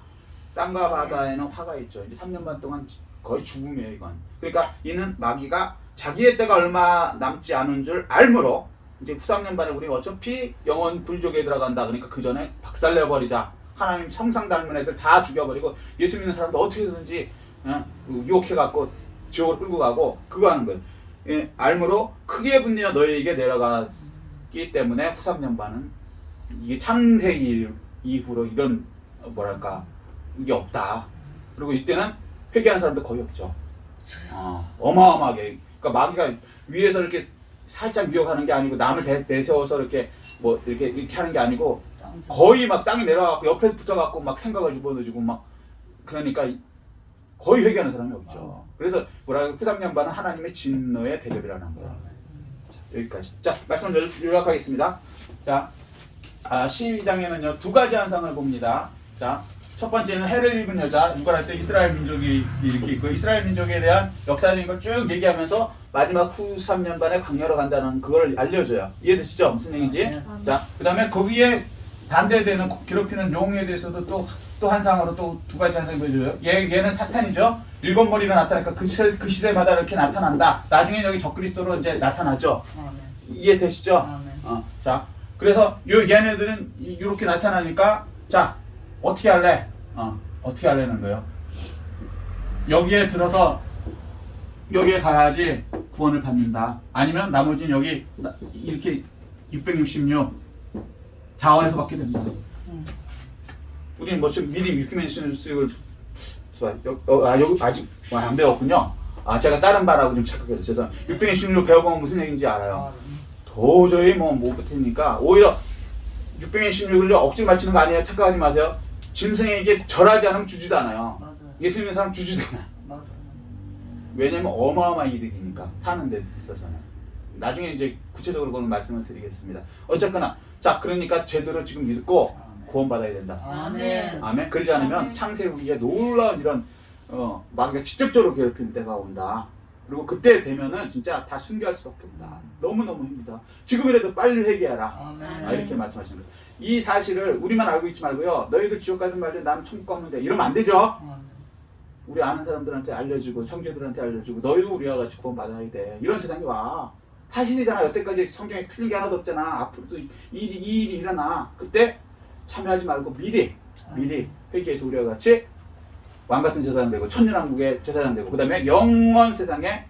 땅과 바다에는 화가 있죠. 이제 3년 반 동안 거의 죽음이에요, 이건. 그러니까 이는 마귀가 자기의 때가 얼마 남지 않은 줄 알므로 이제 후삼년반에 우리 어차피 영원 불족에 들어간다. 그러니까 그 전에 박살내버리자. 하나님 성상 닮은 애들 다 죽여버리고 예수 믿는 사람도 어떻게든지 유혹해갖고 지옥으로 끌고 가고 그거 하는 거예요. 예, 알므로 크게 분내어 너희에게 내려갔기 때문에 후삼년반은 이게 창세기 이후로 이런 뭐랄까 이게 없다. 그리고 이때는 회개하는 사람도 거의 없죠. 어마어마하게. 그러니까 마귀가 위에서 이렇게 살짝 미혹하는 게 아니고 남을 내세워서 이렇게 뭐 이렇게 하는 게 아니고 거의 막 땅에 내려가고 옆에 붙어갖고 막 생각을 집어넣어주고 막 그러니까 거의 회개하는 사람이 없죠. 그래서 뭐라고 후삼년반은 하나님의 진노의 대접이라는 거예요. 여기까지. 자, 말씀을 요약하겠습니다. 자, 12장에는요 2가지 현상을 봅니다. 자, 첫 번째는 해를 입은 여자, 유발에서 이스라엘 민족이 이렇게 있고 이스라엘 민족에 대한 역사적인 걸 쭉 얘기하면서 마지막 후 3년반에 광야로 간다는 그걸 알려줘요. 이해되시죠? 무슨 얘기인지? 자, 그 다음에 거기에 반대되는 괴롭히는 용에 대해서도 또 한상으로 또 2가지 한상을 보여줘요. 얘는 사탄이죠. 7머리가 나타나니까 그 시대마다 이렇게 나타난다. 나중에 여기 적그리스도로 이제 나타나죠. 이해되시죠? 자, 그래서 얘네들은 이렇게 나타나니까 자, 어떻게 할래? 어떻게 하려는 거예요? 여기에 들어서 여기에 가야지 구원을 받는다. 아니면 나머지는 여기 이렇게 666 자원에서 받게 된다. 우리는 뭐 지금 미리 위키멘션을 여기 아직 안 배웠군요. 제가 다른 바라고 좀 착각해서 죄송합니다. 666 배워보면 무슨 얘기인지 알아요. 도저히 못 버티니까 오히려 616을 억지로 맞추는 거 아니에요. 착각하지 마세요. 짐승에게 절하지 않으면 주지도 않아요. 예수 믿는 사람 주지도 않아요. 왜냐면 어마어마한 이득이니까 사는 데 있어서는. 나중에 이제 구체적으로 그건 말씀을 드리겠습니다. 어쨌거나 자, 그러니까 제대로 지금 믿고 구원받아야 된다. 아멘. 아멘. 그러지 않으면 아멘. 창세기에 놀라운 이런 마귀가 직접적으로 괴롭힐 때가 온다. 그리고 그때 되면은 진짜 다 순교할 수밖에 없다. 너무너무 힘들다. 지금이라도 빨리 회개하라. 이렇게 말씀하시는 거예요. 이 사실을 우리만 알고 있지 말고요. 너희들 지옥 가든 말든 나는 천국 가면 돼. 이러면 안 되죠. 우리 아는 사람들한테 알려주고 형제들한테 알려주고 너희도 우리와 같이 구원받아야 돼. 이런 세상이 와. 사실이잖아. 여태까지 성경에 틀린 게 하나도 없잖아. 앞으로도 이 일이 일어나. 그때 참여하지 말고 미리 회개해서 우리와 같이 왕같은 제사장 되고 천년왕국의 제사장 되고 그 다음에 영원 세상에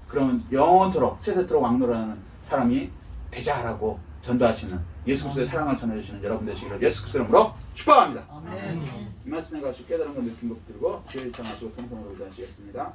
그러면 영원토록 세세토록 왕노라는 사람이 되자라고 전도하시는 예수 그리스도의 사랑을 전해주시는 여러분 되시기를 예수 그리스도 이름으로 축복합니다. 아멘. 이 말씀에 가지고 깨달은 걸 느낀 것 들고 죄를 청하시고 통성으로 기도하시겠습니다.